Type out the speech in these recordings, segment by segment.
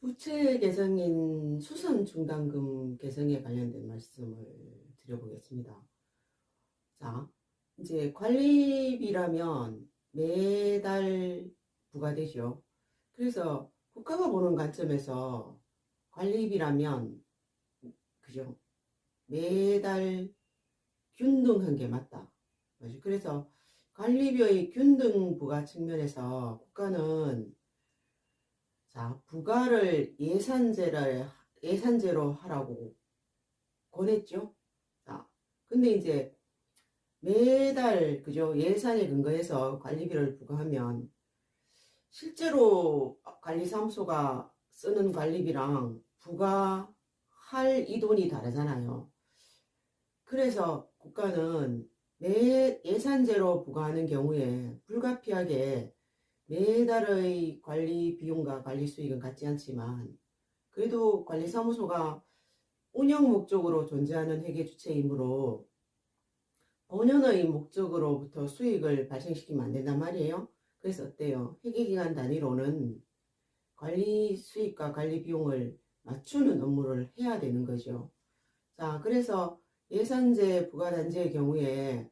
부채 개성인 수선 충당금 개성에 관련된 말씀을 드려보겠습니다. 자, 이제 관리비라면 매달 부과되죠. 그래서 국가가 보는 관점에서 관리비라면 그죠? 매달 균등한 게 맞다. 그래서 관리비의 균등 부과 측면에서 국가는 부과를 예산제로 하라고 권했죠. 자, 근데 이제 매달 그죠? 예산에 근거해서 관리비를 부과하면 실제로 관리사무소가 쓰는 관리비랑 부과할 이 돈이 다르잖아요. 그래서 국가는 예산제로 부과하는 경우에 불가피하게 매달의 관리 비용과 관리 수익은 같지 않지만 그래도 관리사무소가 운영 목적으로 존재하는 회계 주체이므로 본연의 목적으로부터 수익을 발생시키면 안 된단 말이에요. 그래서 어때요? 회계기간 단위로는 관리 수익과 관리 비용을 맞추는 업무를 해야 되는 거죠. 자, 그래서 예산제 부과단지의 경우에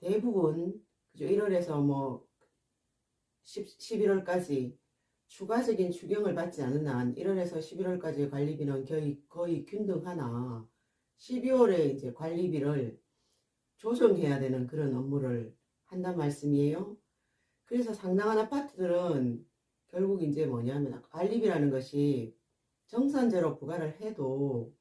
대부분 그죠? 1월에서 뭐 11월까지 추가적인 추경을 받지 않은 한 1월에서 11월까지의 관리비는 거의 균등하나 12월에 이제 관리비를 조정해야 되는 그런 업무를 한단 말씀이에요. 그래서 상당한 아파트들은 결국 이제 뭐냐면 관리비라는 것이 정산제로 부과를 해도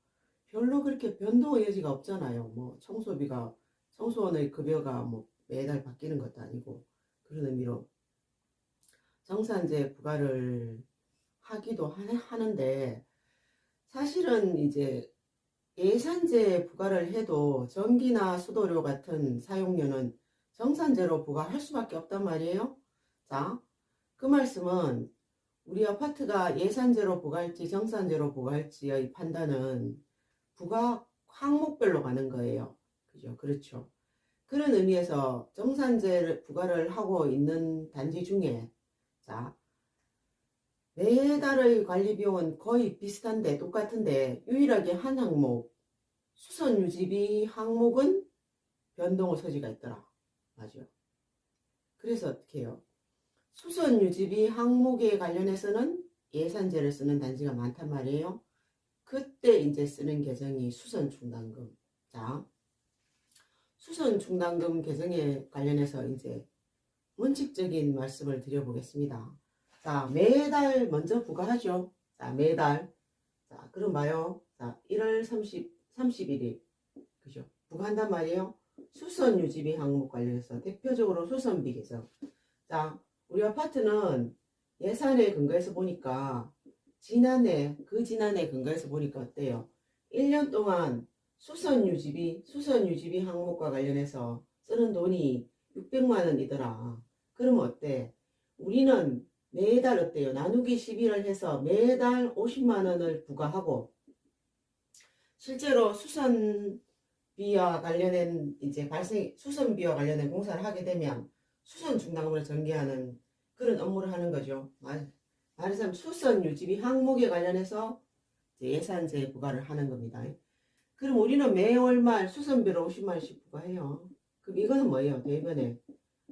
별로 그렇게 변동의 여지가 없잖아요. 뭐 청소원의 급여가 뭐 매달 바뀌는 것도 아니고 그런 의미로 정산제 부과를 하기도 하는데 사실은 이제 예산제 부과를 해도 전기나 수도료 같은 사용료는 정산제로 부과할 수밖에 없단 말이에요. 자, 그 말씀은 우리 아파트가 예산제로 부과할지 정산제로 부과할지의 판단은 부과 항목별로 가는 거예요. 그죠? 그렇죠. 그런 의미에서 정산제 부과를 하고 있는 단지 중에 자, 매달의 관리 비용은 거의 비슷한데 똑같은데 유일하게 한 항목 수선 유지비 항목은 변동의 소지가 있더라. 맞아요. 그래서 어떻게 해요? 수선 유지비 항목에 관련해서는 예산제를 쓰는 단지가 많단 말이에요. 그때 이제 쓰는 계정이 수선 충당금. 자, 수선 충당금 계정에 관련해서 이제 원칙적인 말씀을 드려보겠습니다. 자, 매달 먼저 부과하죠. 자, 매달. 자, 그럼 봐요. 자, 1월 31일. 그죠? 부과한단 말이에요. 수선 유지비 항목 관련해서 대표적으로 수선비 계정. 자, 우리 아파트는 예산에 근거해서 보니까 그 지난해 근거해서 보니까 어때요? 1년 동안 수선 유지비 항목과 관련해서 쓰는 돈이 600만 원이더라. 그러면 어때? 우리는 매달 어때요? 나누기 11을 해서 매달 50만 원을 부과하고 실제로 수선비와 관련된 수선비와 관련된 공사를 하게 되면 수선 충당금을 전개하는 그런 업무를 하는 거죠. 말하자면 수선 유지비 항목에 관련해서 예산제 부과를 하는 겁니다. 그럼 우리는 매월 말 수선비를 50만 원씩 부과해요. 그럼 이거는 뭐예요? 대변에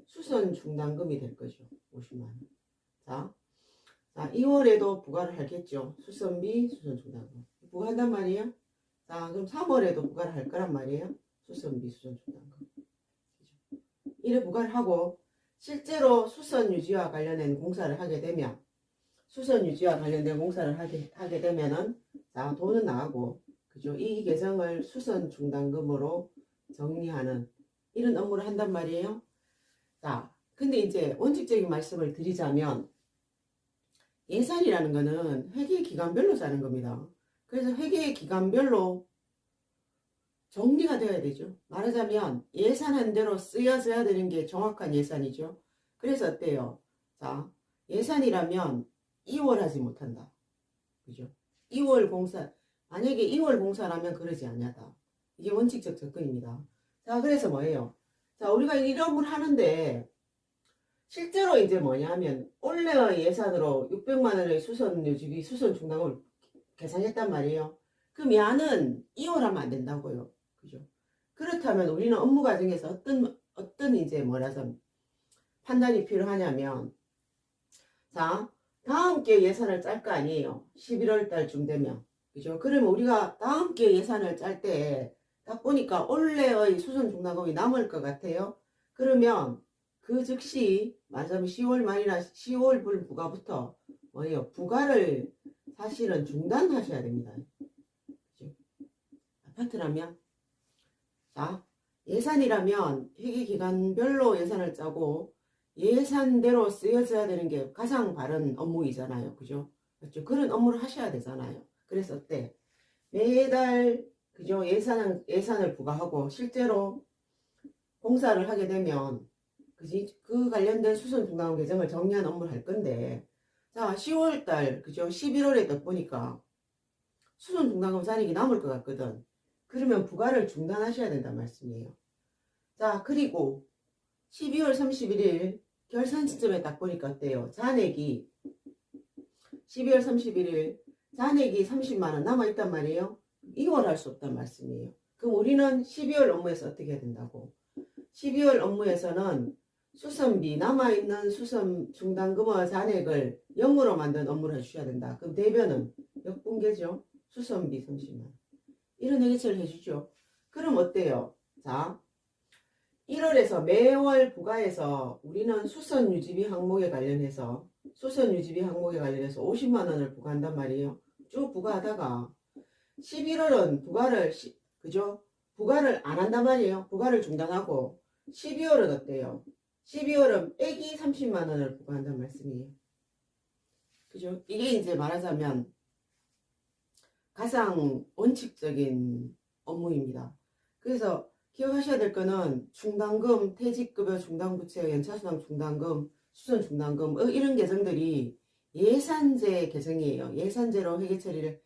수선 충당금이 될 거죠. 50만 원. 자, 2월에도 부과를 하겠죠. 수선비, 수선 충당금. 부과한단 말이에요. 자, 그럼 3월에도 부과를 할 거란 말이에요. 수선비, 수선 충당금. 이래 부과를 하고 실제로 수선 유지와 관련된 공사를 하게 되면 하게 되면은 자, 돈은 나가고 그죠? 이 계정을 수선 충당금으로 정리하는 이런 업무를 한단 말이에요. 자, 근데 이제 원칙적인 말씀을 드리자면 예산이라는 거는 회계 기간별로 짜는 겁니다. 그래서 회계 기간별로 정리가 되어야 되죠. 말하자면 예산한 대로 쓰여져야 되는 게 정확한 예산이죠. 그래서 어때요? 자, 예산이라면 2월 하지 못한다. 그죠? 2월 공사, 만약에 2월 공사라면 그러지 않냐다. 이게 원칙적 접근입니다. 자, 그래서 뭐예요? 자, 우리가 이런 걸 하는데 실제로 이제 뭐냐면 올해의 예산으로 600만 원의 수선 유지비, 수선 중단금을 계산했단 말이에요. 그럼 야는 2월 하면 안 된다고요. 그죠? 그렇다면 우리는 업무 과정에서 어떤 이제 뭐라서 판단이 필요하냐면, 자, 다음 게 예산을 짤 거 아니에요. 11월 달쯤 되면. 그죠? 그러면 우리가 다음 게 예산을 짤 때 딱 보니까 올해의 수선 중단금이 남을 것 같아요. 그러면 그 즉시 말하자면 10월 말이나 10월 부가부터 뭐예요? 부가를 사실은 중단하셔야 됩니다. 그죠? 아파트라면, 자, 예산이라면 회계기간별로 예산을 짜고 예산대로 쓰여져야 되는 게 가장 바른 업무이잖아요. 그죠? 그렇죠? 그런 업무를 하셔야 되잖아요. 그래서 어때? 매달 그죠? 예산을 부과하고 실제로 공사를 하게 되면 그지? 그 관련된 수선 중단금 계정을 정리한 업무를 할 건데, 자, 10월달 그죠? 11월에 딱 보니까 수선 중단금 잔액이 남을 것 같거든. 그러면 부과를 중단하셔야 된단 말씀이에요. 자, 그리고 12월 31일 결산 시점에 딱 보니까 어때요? 잔액이 12월 31일 잔액이 30만 원 남아있단 말이에요. 이걸 할 수 없단 말씀이에요. 그럼 우리는 12월 업무에서 어떻게 해야 된다고? 12월 업무에서는 수선비, 남아있는 수선 중단금의 잔액을 0으로 만든 업무를 해주셔야 된다. 그럼 대변은 역분계죠. 수선비 30만 원. 이런 회계처리를 해주죠. 그럼 어때요? 자, 1월에서 매월 부과해서 우리는 수선 유지비 항목에 관련해서 50만 원을 부과한단 말이에요. 쭉 부과하다가 11월은 그죠? 부과를 안 한단 말이에요. 부과를 중단하고 12월은 어때요? 12월은 빼기 30만 원을 부과한단 말씀이에요. 그죠? 이게 이제 말하자면 가장 원칙적인 업무입니다. 그래서 기억하셔야 될 거는 중단금, 퇴직급여 중단부채, 연차수당 중단금, 수선 중단금 이런 계정들이 예산제 계정이에요. 예산제로 회계처리를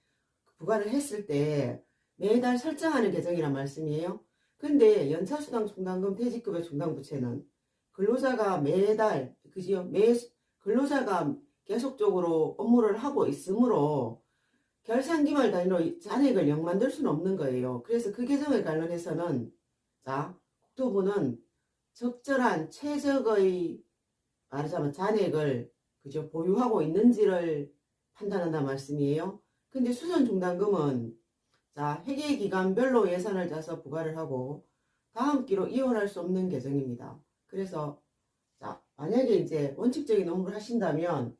부과를 했을 때 매달 설정하는 계정이란 말씀이에요. 근데 연차수당 중단금, 퇴직급여 중단부채는 근로자가 매달 그지요? 근로자가 계속적으로 업무를 하고 있으므로 결산기말 단위로 잔액을 0 만들 수는 없는 거예요. 그래서 그 계정에 관련해서는 자, 국토부는 적절한 최적의 말하자면 잔액을 그죠 보유하고 있는지를 판단한다는 말씀이에요. 근데 수선 중단금은 자, 회계기간별로 예산을 짜서 부과를 하고 다음 기로 이혼할 수 없는 계정입니다. 그래서 자, 만약에 이제 원칙적인 업무를 하신다면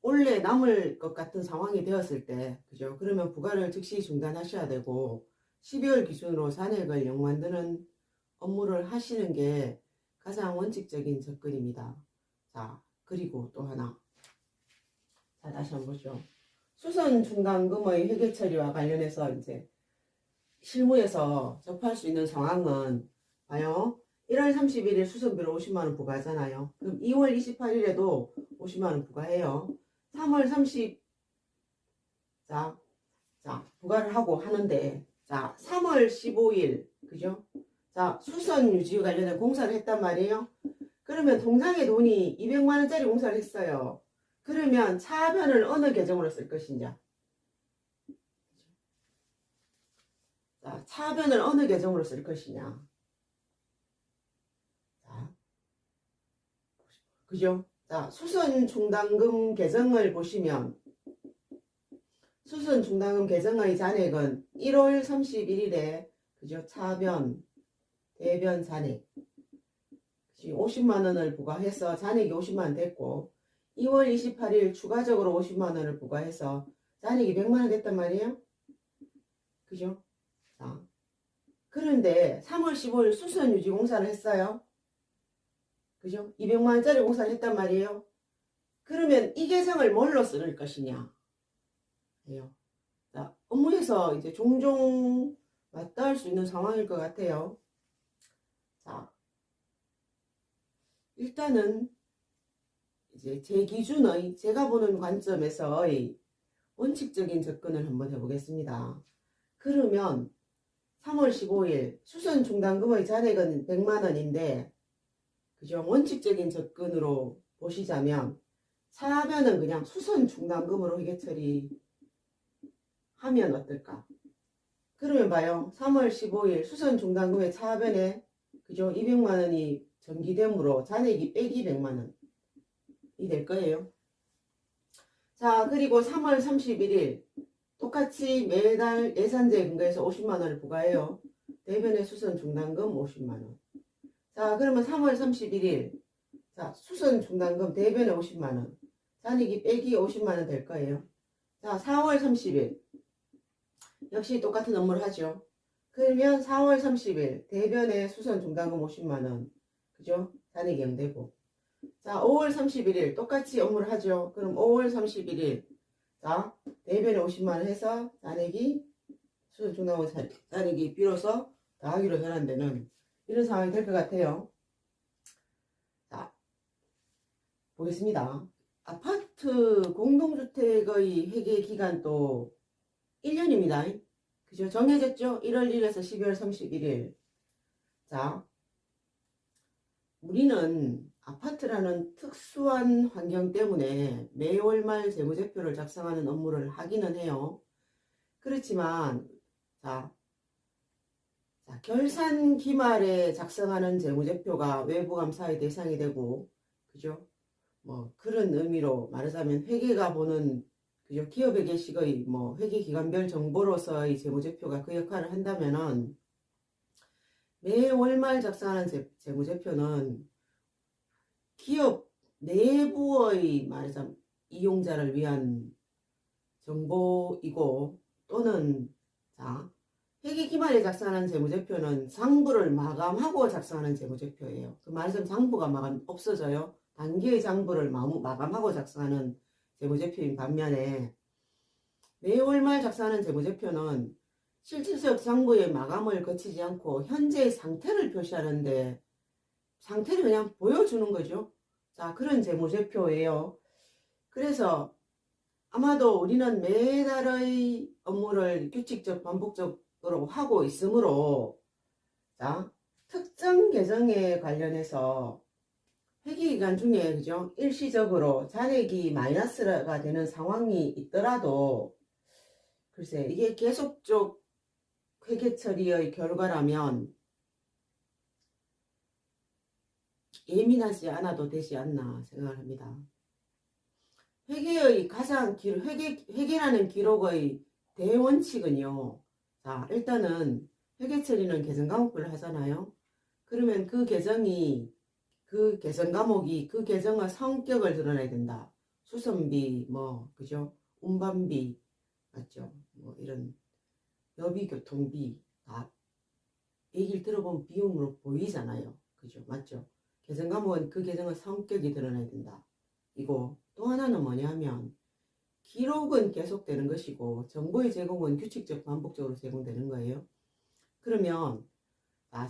원래 남을 것 같은 상황이 되었을 때, 그죠? 그러면 부과를 즉시 중단하셔야 되고, 12월 기준으로 잔액을 0 만드는 업무를 하시는 게 가장 원칙적인 접근입니다. 자, 그리고 또 하나. 자, 다시 한번 보죠. 수선 중단금의 회계 처리와 관련해서 이제 실무에서 접할 수 있는 상황은, 봐요. 1월 31일 수선비로 50만원 부과하잖아요. 그럼 2월 28일에도 50만원 부과해요. 3월 30, 자, 부과를 하고 하는데, 자, 3월 15일, 그죠? 자, 수선 유지 관련된 공사를 했단 말이에요. 그러면 통장에 돈이 200만원짜리 공사를 했어요. 그러면 차변을 어느 계정으로 쓸 것이냐? 자, 차변을 어느 계정으로 쓸 것이냐? 자, 그죠? 자, 수선 중단금 계정을 보시면, 수선 중단금 계정의 잔액은 1월 31일에 그죠? 차변, 대변 잔액 50만 원을 부과해서 잔액이 50만 원 됐고 2월 28일 추가적으로 50만 원을 부과해서 잔액이 100만 원 됐단 말이에요. 그죠? 자, 그런데 3월 15일 수선 유지 공사를 했어요. 그죠? 200만 원짜리 공사를 했단 말이에요. 그러면 이 계정을 뭘로 쓸 것이냐? 해요. 자, 업무에서 이제 종종 맞닿을 수 있는 상황일 것 같아요. 자, 일단은 이제 제 기준의 제가 보는 관점에서의 원칙적인 접근을 한번 해보겠습니다. 그러면 3월 15일 수선 중단금의 잔액은 100만 원인데 그죠? 원칙적인 접근으로 보시자면 차변은 그냥 수선 중단금으로 회계 처리하면 어떨까? 그러면 봐요. 3월 15일 수선 중단금의 차변에 그죠? 200만 원이 전기되므로 잔액이 빼기 100만 원이 될 거예요. 자, 그리고 3월 31일 똑같이 매달 예산제에 근거해서 50만 원을 부과해요. 대변의 수선 중단금 50만 원. 자, 그러면 3월 31일 자, 수선 중단금 대변에 50만 원. 잔액이 빼기 50만 원 될 거예요. 자, 4월 30일 역시 똑같은 업무를 하죠. 그러면 4월 30일 대변에 수선 중단금 50만 원. 그죠? 잔액이 0되고. 자, 5월 31일 똑같이 업무를 하죠. 그럼 5월 31일 자, 대변에 50만 원 해서 잔액이 수선 중단금 잔액이 비로소 더하기로 전환되는 이런 상황이 될 것 같아요. 자, 보겠습니다. 아파트 공동주택의 회계 기간도 1년입니다. 그죠? 정해졌죠? 1월 1일에서 12월 31일. 자, 우리는 아파트라는 특수한 환경 때문에 매월 말 재무제표를 작성하는 업무를 하기는 해요. 그렇지만 자, 결산 기말에 작성하는 재무제표가 외부감사의 대상이 되고, 그죠? 뭐 그런 의미로 말하자면 회계가 보는 그죠? 기업의 개식의 뭐 회계기관별 정보로서의 재무제표가 그 역할을 한다면은 매월말 작성하는 재무제표는 기업 내부의 말하자면 이용자를 위한 정보이고 또는 자 회계기말에 작성하는 재무제표는 장부를 마감하고 작성하는 재무제표예요. 그 말하자면 장부가 없어져요. 단기의 장부를 마감하고 작성하는 재무제표인 반면에 매월 말 작성하는 재무제표는 실질적 장부의 마감을 거치지 않고 현재의 상태를 표시하는데 상태를 그냥 보여주는 거죠. 자, 그런 재무제표예요. 그래서 아마도 우리는 매달의 업무를 규칙적 반복적으로 하고 있으므로 자, 특정 계정에 관련해서 회계기간 중에 그죠? 일시적으로 잔액이 마이너스가 되는 상황이 있더라도 글쎄 이게 계속적 회계 처리의 결과라면 예민하지 않아도 되지 않나 생각을 합니다. 회계의 가장 회계라는 기록의 대원칙은요. 자, 일단은 회계 처리는 계정 과목별로 하잖아요. 그러면 그 계정이 그 계정 과목이 그 계정의 성격을 드러내야 된다. 수선비, 뭐, 그죠? 운반비, 맞죠? 뭐, 이런 여비 교통비, 다 얘기를 들어보면 비용으로 보이잖아요. 그죠? 맞죠? 계정 과목은 그 계정의 성격이 드러나야 된다. 이거 또 하나는 뭐냐면 기록은 계속되는 것이고 정보의 제공은 규칙적 반복적으로 제공되는 거예요. 그러면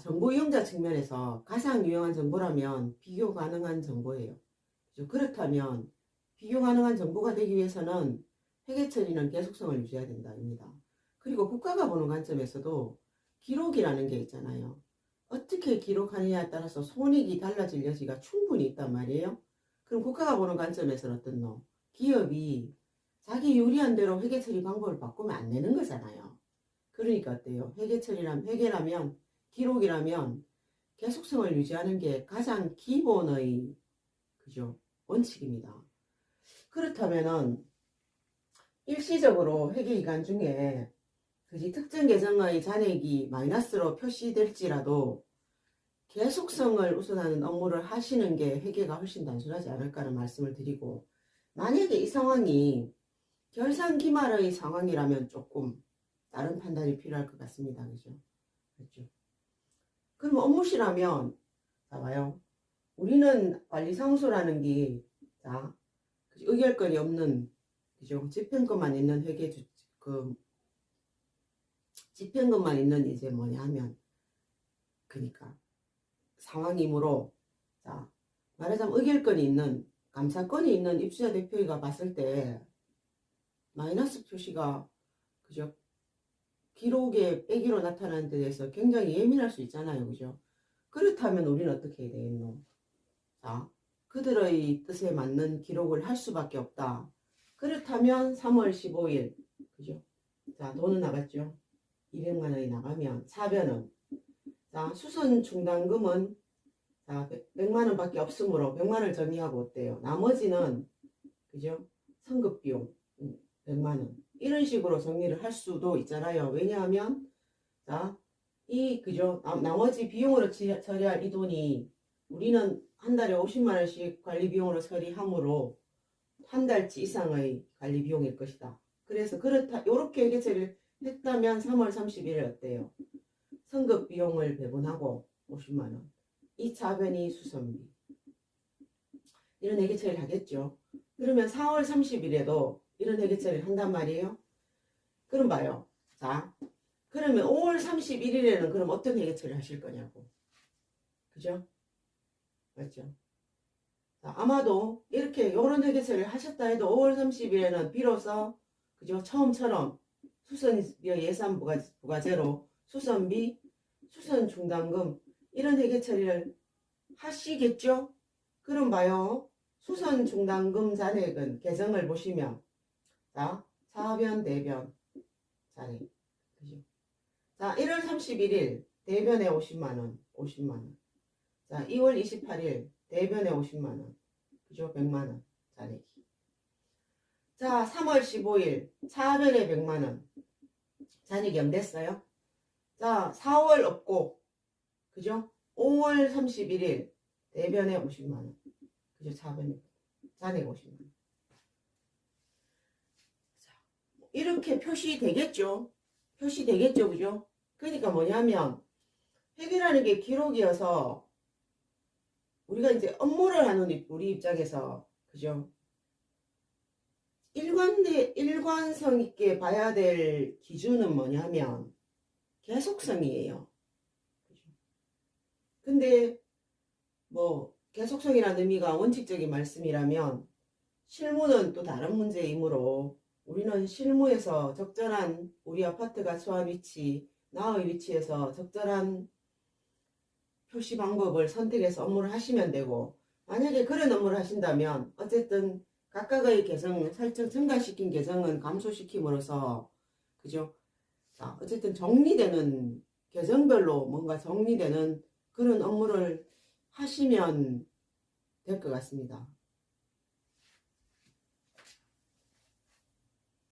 정보 이용자 측면에서 가장 유용한 정보라면 비교 가능한 정보예요. 그렇다면 비교 가능한 정보가 되기 위해서는 회계 처리는 계속성을 유지해야 된다입니다. 그리고 국가가 보는 관점에서도 기록이라는 게 있잖아요. 어떻게 기록하느냐에 따라서 손익이 달라질 여지가 충분히 있단 말이에요. 그럼 국가가 보는 관점에서는 어떻노? 기업이 자기 유리한 대로 회계 처리 방법을 바꾸면 안 되는 거잖아요. 그러니까 어때요? 회계라면 기록이라면 계속성을 유지하는 게 가장 기본의 그죠? 원칙입니다. 그렇다면은 일시적으로 회계기간 중에 특정 계정의 잔액이 마이너스로 표시될지라도 계속성을 우선하는 업무를 하시는 게 회계가 훨씬 단순하지 않을까라는 말씀을 드리고, 만약에 이 상황이 결산 기말의 상황이라면 조금 다른 판단이 필요할 것 같습니다. 그죠? 그렇죠. 그럼 업무시라면 자 봐요. 우리는 관리사무소라는 게 자, 의결권이 없는 그죠? 집행권만 있는 집행권만 있는 이제 뭐냐 하면 그러니까 상황이므로 자 말하자면 의결권이 있는 감사권이 있는 입주자 대표가 봤을 때 마이너스 표시가 그죠? 기록에 빼기로 나타나는 데 대해서 굉장히 예민할 수 있잖아요. 그죠? 그렇다면 우리는 어떻게 해야 되겠노? 자, 그들의 뜻에 맞는 기록을 할 수밖에 없다. 그렇다면 3월 15일, 그죠? 자, 돈은 나갔죠? 200만 원이 나가면 사변은, 자, 수선 중단금은 자, 100만 원밖에 없으므로 100만 원을 정리하고 어때요? 나머지는, 그죠? 성급비용 100만 원. 이런 식으로 정리를 할 수도 있잖아요. 왜냐하면, 자, 그죠? 나머지 비용으로 처리할 이 돈이 우리는 한 달에 50만 원씩 관리 비용으로 처리하므로 한 달치 이상의 관리 비용일 것이다. 그래서 그렇다, 요렇게 해결을 했다면 3월 30일에 어때요? 성급 비용을 배분하고 50만 원. 이 차변이 수선비. 이런 회계 처리를 하겠죠. 그러면 4월 30일에도 이런 회계 처리를 한단 말이에요. 그럼 봐요. 자, 그러면 5월 31일에는 그럼 어떤 회계 처리를 하실 거냐고. 그죠? 맞죠? 자, 아마도 이렇게 요런 회계 처리를 하셨다 해도 5월 30일에는 비로소 그죠? 처음처럼 수선 예산 부가제로 수선비, 수선 중단금 이런 회계 처리를 하시겠죠? 그럼 봐요. 수선 중단금 잔액은 계정을 보시면 자, 사변, 대변 잔액. 그죠? 자, 1월 31일 대변에 50만 원, 50만 원. 자, 2월 28일 대변에 50만 원. 그죠? 100만 원 잔액이. 자, 3월 15일 차변에 100만 원. 잔액이 0 됐어요. 자, 4월 없고 그죠? 5월 31일 대변에 50만 원. 그죠? 차변에 잔액 50만 원. 자, 이렇게 표시되겠죠? 표시되겠죠? 그죠? 그러니까 뭐냐면 회계라는 게 기록이어서 우리가 이제 업무를 하는 우리 입장에서 그죠? 일관성 있게 봐야 될 기준은 뭐냐면 계속성이에요. 그죠? 근데 뭐 계속성이라는 의미가 원칙적인 말씀이라면 실무는 또 다른 문제이므로 우리는 실무에서 적절한 우리 아파트가 처한 위치, 나의 위치에서 적절한 표시 방법을 선택해서 업무를 하시면 되고 만약에 그런 업무를 하신다면 어쨌든 각각의 계정 설정 증가시킨 계정은 감소시킴으로써 그죠? 자, 어쨌든 정리되는 계정별로 뭔가 정리되는 그런 업무를 하시면 될 것 같습니다.